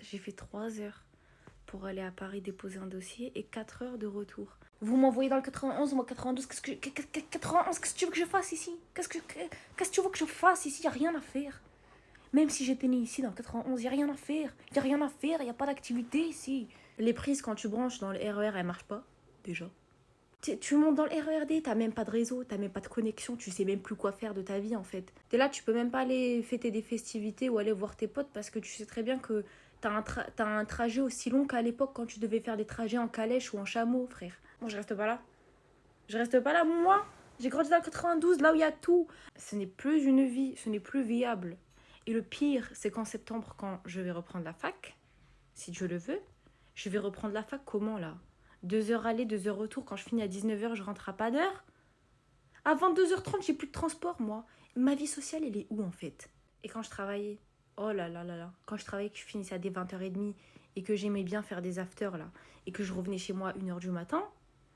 j'ai fait 3 heures pour aller à Paris déposer un dossier et 4 heures de retour. Vous m'envoyez dans le 91, moi 92, 91, qu'est-ce que tu veux que je fasse ici? Qu'est-ce que tu veux que je fasse ici? Y a rien à faire. Même si j'étais née ici dans le 91, y a rien à faire. Y a rien à faire, y a pas d'activité ici. Les prises quand tu branches dans le RER, elles marchent pas, déjà. Tu montes dans le RERD, t'as même pas de réseau, t'as même pas de connexion, tu sais même plus quoi faire de ta vie en fait. T'es là, tu peux même pas aller fêter des festivités ou aller voir tes potes parce que tu sais très bien que t'as un trajet aussi long qu'à l'époque quand tu devais faire des trajets en calèche ou en chameau, frère. Moi, je reste pas là. Je reste pas là, moi. J'ai grandi dans le 92, là où il y a tout. Ce n'est plus une vie, ce n'est plus viable. Et le pire, c'est qu'en septembre, quand je vais reprendre la fac, si Dieu le veut, je vais reprendre la fac comment là? 2 heures aller, 2 heures retour. Quand je finis à 19h, je rentre à pas d'heure. À 22h30, j'ai plus de transport, moi. Ma vie sociale, elle est où, en fait? Et quand je travaillais, oh là là là là, quand je travaillais, que je finissais à des 20h30 et que j'aimais bien faire des afters, là, et que je revenais chez moi à 1h du matin,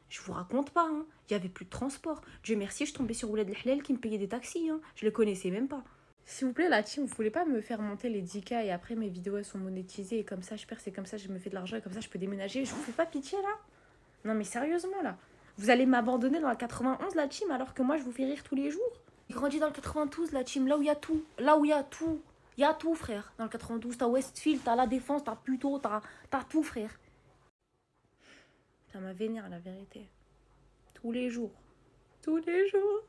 je vous raconte pas, hein. Il y avait plus de transport. Dieu merci, je tombais sur Ouled Lehlel qui me payait des taxis, hein. Je les connaissais même pas. S'il vous plaît, la team, vous voulez pas me faire monter les 10K et après mes vidéos elles sont monétisées et comme ça je perce et comme ça je me fais de l'argent et comme ça je peux déménager. Je vous fais pas pitié là? Non mais sérieusement là. Vous allez m'abandonner dans la 91 la team alors que moi je vous fais rire tous les jours. J'ai grandi dans le 92 la team, là où il y a tout. Là où il y a tout. Il y a tout frère. Dans le 92, t'as Westfield, t'as La Défense, t'as Puto, t'as tout frère. Ça m'a vénère la vérité. Tous les jours. Tous les jours.